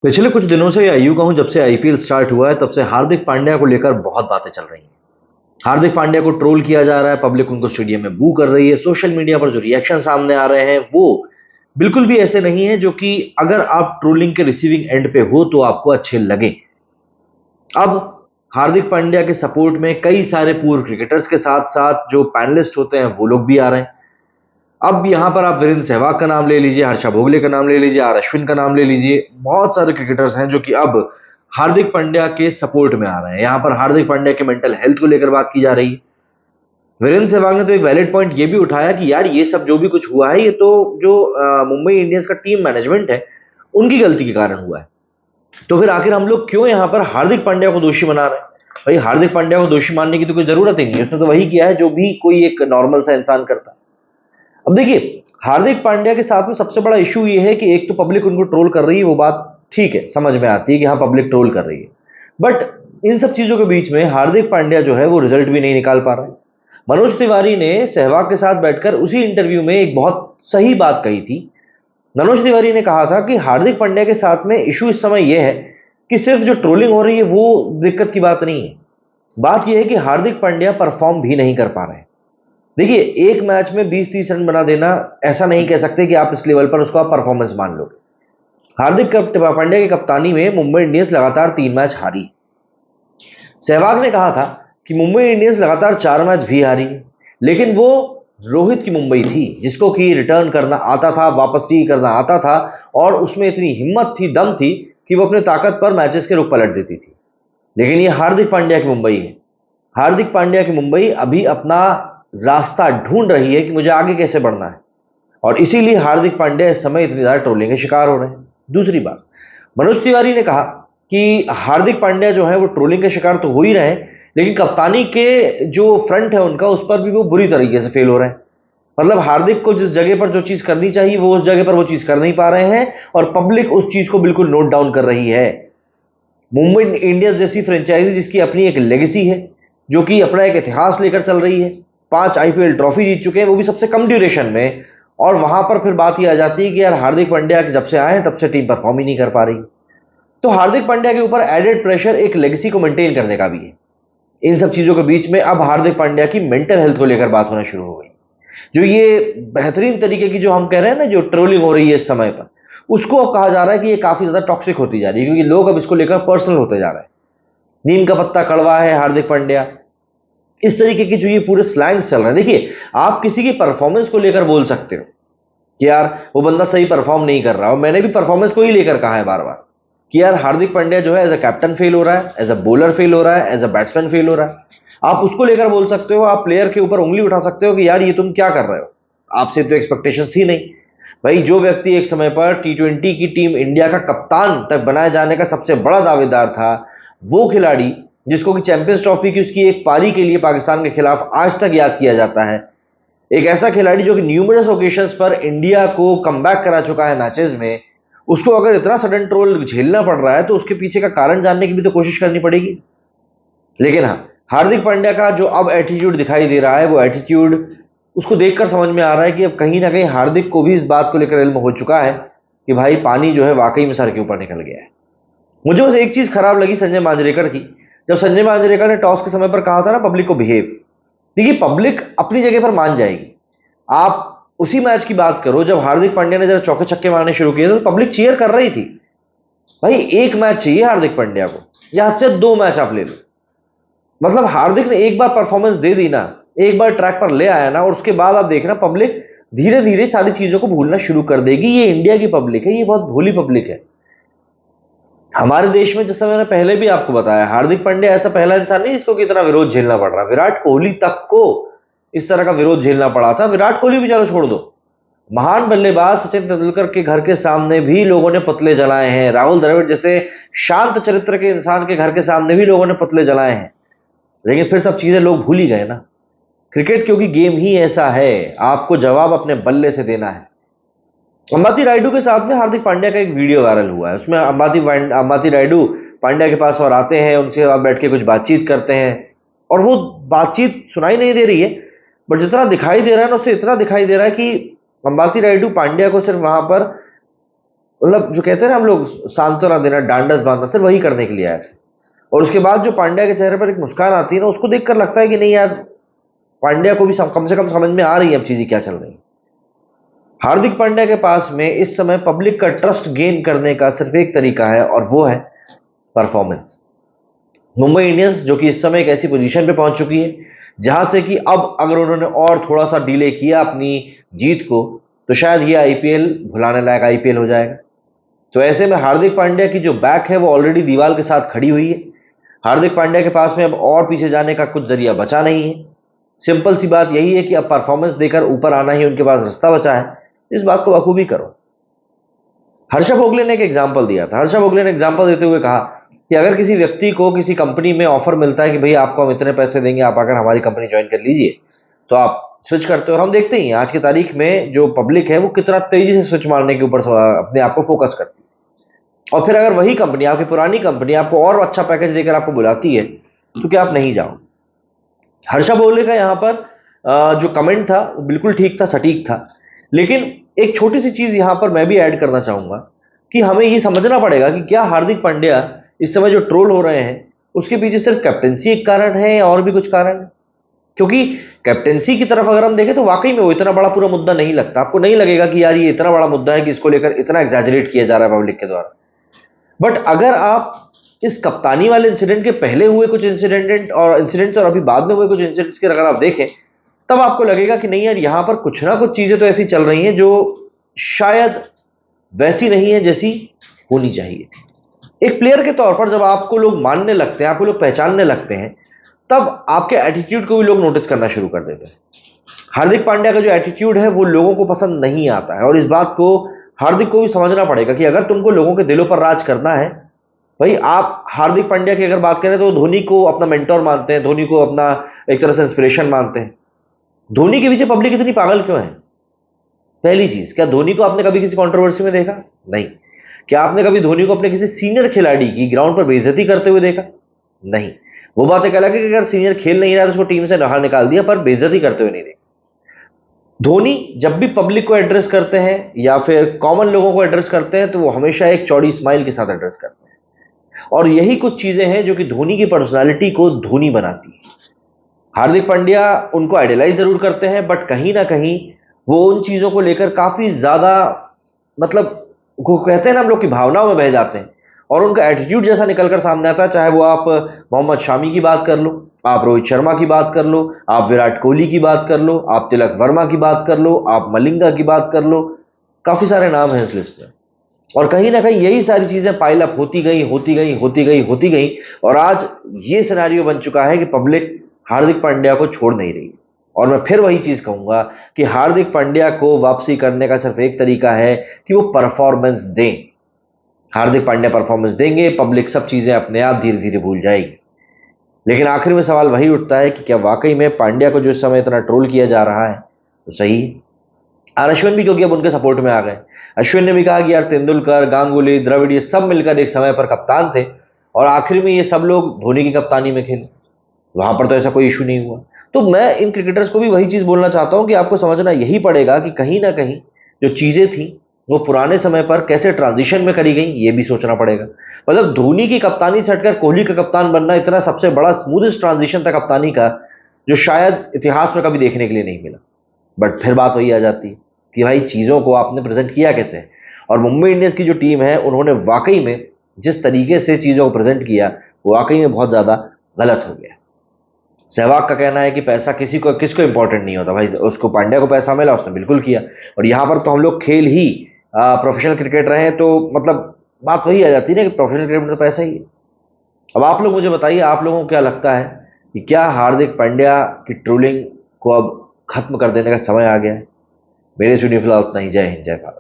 पिछले कुछ दिनों से या यूं कहूं जब से आईपीएल स्टार्ट हुआ है तब से हार्दिक पांड्या को लेकर बहुत बातें चल रही हैं। हार्दिक पांड्या को ट्रोल किया जा रहा है, पब्लिक उनको स्टेडियम में बू कर रही है, सोशल मीडिया पर जो रिएक्शन सामने आ रहे हैं वो बिल्कुल भी ऐसे नहीं है जो कि अगर आप ट्रोलिंग के रिसीविंग एंड पे हो तो आपको अच्छे लगे। अब हार्दिक पांड्या के सपोर्ट में कई सारे पूर्व क्रिकेटर्स के साथ साथ जो पैनलिस्ट होते हैं वो लोग भी आ रहे हैं। अब यहां पर आप वीरेंद्र सहवाग का नाम ले लीजिए, हर्षा भोगले का नाम ले लीजिए, आर अश्विन का नाम ले लीजिए, बहुत सारे क्रिकेटर्स हैं जो कि अब हार्दिक पांड्या के सपोर्ट में आ रहे हैं। यहां पर हार्दिक पांड्या के मेंटल हेल्थ को लेकर बात की जा रही है। वीरेंद्र सहवाग ने तो एक वैलिड पॉइंट ये भी उठाया कि यार ये सब जो भी कुछ हुआ है ये तो जो मुंबई इंडियंस का टीम मैनेजमेंट है उनकी गलती के कारण हुआ है। तो फिर आखिर हम लोग क्यों यहां पर हार्दिक पांड्या को दोषी बना रहे हैं? भाई हार्दिक पांड्या को दोषी मानने की तो कोई जरूरत ही नहीं है, उसने तो वही किया है जो भी कोई एक नॉर्मल सा इंसान करता है। अब देखिए, हार्दिक पांड्या के साथ में सबसे बड़ा इशू ये है कि एक तो पब्लिक उनको ट्रोल कर रही है, वो बात ठीक है, समझ में आती है कि हाँ पब्लिक ट्रोल कर रही है। बट इन सब चीजों के बीच में हार्दिक पांड्या जो है वो रिजल्ट भी नहीं निकाल पा रहा है। मनोज तिवारी ने सहवाग के साथ बैठकर उसी इंटरव्यू में एक बहुत सही बात कही थी। मनोज तिवारी ने कहा था कि हार्दिक पांड्या के साथ में इशू इस समय यह है कि सिर्फ जो ट्रोलिंग हो रही है वो दिक्कत की बात नहीं है। बात यह है कि हार्दिक पांड्या परफॉर्म भी नहीं कर पा रहे हैं। देखिए, एक मैच में 20-30 रन बना देना ऐसा नहीं कह सकते कि आप इस लेवल पर उसको आप परफॉर्मेंस मान लोगे। हार्दिक पांड्या की कप्तानी में मुंबई इंडियंस लगातार 3 मैच हारी। सहवाग ने कहा था कि मुंबई इंडियंस लगातार 4 मैच भी हारी, लेकिन वो रोहित की मुंबई थी जिसको कि रिटर्न करना आता था, वापस टी करना आता था, और उसमें इतनी हिम्मत थी, दम थी कि वो अपने ताकत पर मैचेस के रुख पलट देती थी। लेकिन ये हार्दिक पांड्या की मुंबई है। हार्दिक पांड्या की मुंबई अभी अपना रास्ता ढूंढ रही है कि मुझे आगे कैसे बढ़ना है, और इसीलिए हार्दिक पांड्या इस समय इतनी ज्यादा ट्रोलिंग के शिकार हो रहे हैं। दूसरी बात, मनोज तिवारी ने कहा कि हार्दिक पांड्या जो है वो ट्रोलिंग के शिकार तो हो ही रहे हैं, लेकिन कप्तानी के जो फ्रंट है उनका उस पर भी वो बुरी तरीके से फेल हो रहे हैं। मतलब हार्दिक को जिस जगह पर जो चीज करनी चाहिए वो उस जगह पर वो चीज कर नहीं पा रहे हैं, और पब्लिक उस चीज को बिल्कुल नोट डाउन कर रही है। मुंबई इंडियंस जैसी फ्रेंचाइजी जिसकी अपनी एक लेगेसी है, जो कि अपना एक इतिहास लेकर चल रही है, 5 आईपीएल ट्रॉफी जीत चुके हैं, वो भी सबसे कम ड्यूरेशन में, और वहां पर फिर बात यह आ जाती है कि यार हार्दिक पांड्या जब से आए तब से टीम परफॉर्म ही नहीं कर पा रही। तो हार्दिक पांड्या के ऊपर एडेड प्रेशर एक लेगेसी को मेंटेन करने का भी है। इन सब चीजों के बीच में अब हार्दिक पांड्या की मेंटल हेल्थ को लेकर बात होना शुरू हो गई। जो ये बेहतरीन तरीके की जो हम कह रहे हैं ना, जो ट्रोलिंग हो रही है इस समय पर, उसको अब कहा जा रहा है कि ये काफी ज्यादा टॉक्सिक होती जा रही है, क्योंकि लोग अब इसको लेकर पर्सनल होते जा रहे हैं। नीम का पत्ता कड़वा है हार्दिक पांड्या, इस तरीके के जो ये पूरे स्लैंग्स चल रहे हैं। देखिए, आप किसी की परफॉर्मेंस को लेकर बोल सकते हो कि यार वो बंदा सही परफॉर्म नहीं कर रहा हो, मैंने भी परफॉर्मेंस को ही लेकर कहा है बार बार कि यार हार्दिक पांड्या जो है एज अ कैप्टन फेल हो रहा है, एज अ बॉलर फेल हो रहा है, एज अ बैट्समैन फेल हो रहा है। आप उसको लेकर बोल सकते हो, आप प्लेयर के ऊपर उंगली उठा सकते हो कि यार ये तुम क्या कर रहे हो, आपसे तो एक्सपेक्टेशन थी नहीं। भाई, जो व्यक्ति एक समय पर टी20 की टीम इंडिया का कप्तान तक बनाए जाने का सबसे बड़ा दावेदार था, वो खिलाड़ी जिसको कि चैंपियंस ट्रॉफी की उसकी एक पारी के लिए पाकिस्तान के खिलाफ आज तक याद किया जाता है, एक ऐसा खिलाड़ी जो कि न्यूमरस ओकेशंस पर इंडिया को कमबैक करा चुका है मैचेस में, उसको अगर इतना सडन ट्रोल झेलना पड़ रहा है तो उसके पीछे का कारण जानने की भी तो कोशिश करनी पड़ेगी। लेकिन हाँ, हार्दिक पांड्या का जो अब एटीट्यूड दिखाई दे रहा है, वो एटीट्यूड उसको देखकर समझ में आ रहा है कि अब कहीं ना कहीं हार्दिक को भी इस बात को लेकर इल्म हो चुका है कि भाई पानी जो है वाकई में सर के ऊपर निकल गया है। मुझे बस एक चीज खराब लगी संजय मांजरेकर की, जब संजय मांजरेकर ने टॉस के समय पर कहा था ना पब्लिक को बिहेव। देखिए, पब्लिक अपनी जगह पर मान जाएगी। आप उसी मैच की बात करो जब हार्दिक पांड्या ने जब चौके छक्के मारने शुरू किए तो पब्लिक चीयर कर रही थी। भाई, एक मैच चाहिए हार्दिक पांड्या को, या हद से 2 मैच आप ले लो। मतलब हार्दिक ने एक बार परफॉर्मेंस दे दी ना, एक बार ट्रैक पर ले आया ना, और उसके बाद आप देखना पब्लिक धीरे धीरे सारी चीजों को भूलना शुरू कर देगी। ये इंडिया की पब्लिक है, ये बहुत भोली पब्लिक है। हमारे देश में, जैसा मैंने पहले भी आपको बताया, हार्दिक पांड्या ऐसा पहला इंसान नहीं जिसको कितना विरोध झेलना पड़ रहा। विराट कोहली तक को इस तरह का विरोध झेलना पड़ा था। विराट कोहली भी चलो छोड़ दो, महान बल्लेबाज सचिन तेंदुलकर के घर के सामने भी लोगों ने पतले जलाए हैं। राहुल द्रविड़ जैसे शांत चरित्र के इंसान के घर के सामने भी लोगों ने पतले जलाए हैं। लेकिन फिर सब चीजें लोग भूल ही गए ना। क्रिकेट क्योंकि गेम ही ऐसा है, आपको जवाब अपने बल्ले से देना है। अंबाती रायडू के साथ में हार्दिक पांड्या का एक वीडियो वायरल हुआ है। उसमें अंबाती रायडू पांड्या के पास और आते हैं, उनसे साथ बैठ के कुछ बातचीत करते हैं, और वो बातचीत सुनाई नहीं दे रही है, बट जितना दिखाई दे रहा है ना उससे इतना दिखाई दे रहा है कि अंबाती रायडू पांड्या को सिर्फ वहां पर मतलब जो कहते हैं ना हम लोग, सांत्वना देना, डांडस बांधना, सिर्फ वही करने के लिए आए थे। और उसके बाद जो पांड्या के चेहरे पर एक मुस्कान आती है ना, उसको देखकर लगता है कि नहीं यार, पांड्या को भी कम से कम समझ में आ रही है अब चीजें क्या चल रही है। हार्दिक पांड्या के पास में इस समय पब्लिक का ट्रस्ट गेन करने का सिर्फ एक तरीका है, और वो है परफॉर्मेंस। मुंबई इंडियंस जो कि इस समय एक ऐसी पोजीशन पे पहुंच चुकी है जहां से कि अब अगर उन्होंने और थोड़ा सा डिले किया अपनी जीत को, तो शायद ये आईपीएल भुलाने लायक आईपीएल हो जाएगा। तो ऐसे में हार्दिक पांड्या की जो बैक है वो ऑलरेडी दीवार के साथ खड़ी हुई है। हार्दिक पांड्या के पास में अब और पीछे जाने का कुछ जरिया बचा नहीं है। सिंपल सी बात यही है कि अब परफॉर्मेंस देकर ऊपर आना ही उनके पास रास्ता बचा है। इस बात को बखूबी करो। हर्षा भोगले ने एक एग्जाम्पल दिया था। हर्षा भोगले ने एग्जाम्पल देते हुए कहा कि अगर किसी व्यक्ति को किसी कंपनी में ऑफर मिलता है कि भाई आपको हम इतने पैसे देंगे, आप आकर हमारी कंपनी ज्वाइन कर लीजिए, तो आप स्विच करते हो। और हम देखते ही हैं आज की तारीख में जो पब्लिक है वो कितना तेजी से स्विच मारने के ऊपर अपने आप को फोकस करती है। और फिर अगर वही कंपनी, आपकी पुरानी कंपनी, आपको और अच्छा पैकेज देकर आपको बुलाती है, तो क्या आप नहीं जाओ? हर्षा भोगले का यहाँ पर जो कमेंट था वो बिल्कुल ठीक था, सटीक था। लेकिन एक छोटी सी चीज यहां पर मैं भी ऐड करना चाहूंगा कि हमें ये समझना पड़ेगा कि क्या हार्दिक पांड्या इस समय जो ट्रोल हो रहे हैं उसके पीछे सिर्फ कैप्टेंसी एक कारण है या और भी कुछ कारण है? क्योंकि कैप्टेंसी की तरफ अगर हम देखें तो वाकई में वो इतना बड़ा पूरा मुद्दा नहीं लगता। आपको नहीं लगेगा कि यार ये इतना बड़ा मुद्दा है कि इसको लेकर इतना एग्जैजरेट किया जा रहा है पब्लिक के द्वारा। बट अगर आप इस कप्तानी वाले इंसिडेंट के पहले हुए कुछ इंसिडेंट्स और अभी बाद में हुए कुछ इंसिडेंट्स के अगर आप देखें, तब आपको लगेगा कि नहीं यार, यहां पर कुछ ना कुछ चीजें तो ऐसी चल रही हैं जो शायद वैसी नहीं है जैसी होनी चाहिए। एक प्लेयर के तौर पर जब आपको लोग मानने लगते हैं, आपको लोग पहचानने लगते हैं, तब आपके एटीट्यूड को भी लोग नोटिस करना शुरू कर देते हैं। हार्दिक पांड्या का जो एटीट्यूड है वो लोगों को पसंद नहीं आता है, और इस बात को हार्दिक को भी समझना पड़ेगा कि अगर तुमको लोगों के दिलों पर राज करना है, भाई आप हार्दिक पांड्या की अगर बात करें तो धोनी को अपना मेंटोर मानते हैं, धोनी को अपना एक तरह से इंस्पिरेशन मानते हैं। धोनी के पीछे पब्लिक इतनी पागल क्यों है? पहली चीज, क्या धोनी को आपने कभी किसी कंट्रोवर्सी में देखा? नहीं। क्या आपने कभी धोनी को अपने किसी सीनियर खिलाड़ी की ग्राउंड पर बेइज्जती करते हुए देखा? नहीं। वो बात एक अलग है कि अगर सीनियर खेल नहीं रहा तो उसको टीम से बाहर निकाल दिया, पर बेइज्जती करते हुए नहीं देखा। धोनी जब भी पब्लिक को एड्रेस करते हैं या फिर कॉमन लोगों को एड्रेस करते हैं तो वो हमेशा एक चौड़ी स्माइल के साथ एड्रेस करते हैं, और यही कुछ चीजें हैं जो कि धोनी की पर्सनालिटी को धोनी बनाती है। हार्दिक पांड्या उनको आइडियलाइज जरूर करते हैं, बट कहीं ना कहीं वो उन चीजों को लेकर काफी ज्यादा, मतलब वो कहते हैं ना हम लोग की भावनाओं में बह जाते हैं, और उनका एटीट्यूड जैसा निकलकर सामने आता है। चाहे वो आप मोहम्मद शामी की बात कर लो, आप रोहित शर्मा की बात कर लो, आप विराट कोहली की बात कर लो, आप तिलक वर्मा की बात कर लो, आप मलिंगा की बात कर लो, काफी सारे नाम हैं इस लिस्ट में। और कहीं ना कहीं यही सारी चीजें पाइल अप होती गई, होती गई, होती गई, होती गई, और आज ये सिनेरियो बन चुका है कि पब्लिक हार्दिक पांड्या को छोड़ नहीं रही। और मैं फिर वही चीज कहूंगा कि हार्दिक पांड्या को वापसी करने का सिर्फ एक तरीका है कि वो परफॉर्मेंस दें। हार्दिक पांड्या परफॉर्मेंस देंगे, पब्लिक सब चीजें अपने आप धीरे धीरे भूल जाएगी। लेकिन आखिर में सवाल वही उठता है कि क्या वाकई में पांड्या को जो इस समय इतना ट्रोल किया जा रहा है तो सही है? और अश्विन भी क्योंकि अब उनके सपोर्ट में आ गए। अश्विन ने भी कहा कि यार तेंदुलकर, गांगुली, द्रविड़ ये सब मिलकर एक समय पर कप्तान थे, और आखिर में ये सब लोग धोनी की कप्तानी में खेले, वहां पर तो ऐसा कोई इशू नहीं हुआ। तो मैं इन क्रिकेटर्स को भी वही चीज बोलना चाहता हूं कि आपको समझना यही पड़ेगा कि कहीं ना कहीं जो चीजें थी वो पुराने समय पर कैसे ट्रांजिशन में करी गई, ये भी सोचना पड़ेगा। मतलब धोनी की कप्तानी से हटकर कोहली का कप्तान बनना इतना सबसे बड़ा स्मूथेस्ट ट्रांजिशन था कप्तानी का, जो शायद इतिहास में कभी देखने के लिए नहीं मिला। बट फिर बात वही आ जाती है कि भाई चीजों को आपने प्रेजेंट किया कैसे। और मुंबई इंडियंस की जो टीम है उन्होंने वाकई में जिस तरीके से चीजों को प्रेजेंट किया वो वाकई में बहुत ज्यादा गलत हो गया। सहवाग का कहना है कि पैसा किसको इंपॉर्टेंट नहीं होता, भाई उसको पांड्या को पैसा मिला, उसने बिल्कुल किया। और यहां पर तो हम लोग खेल ही प्रोफेशनल क्रिकेट रहे हैं, तो मतलब बात वही आ जाती है ना कि प्रोफेशनल क्रिकेट में तो पैसा ही है। अब आप लोग मुझे बताइए, आप लोगों को क्या लगता है कि क्या हार्दिक पांड्या की ट्रोलिंग को अब खत्म कर देने का समय आ गया है? मेरे स्टूडियो फिलहाल उतना ही। जय हिंद, जय भारत।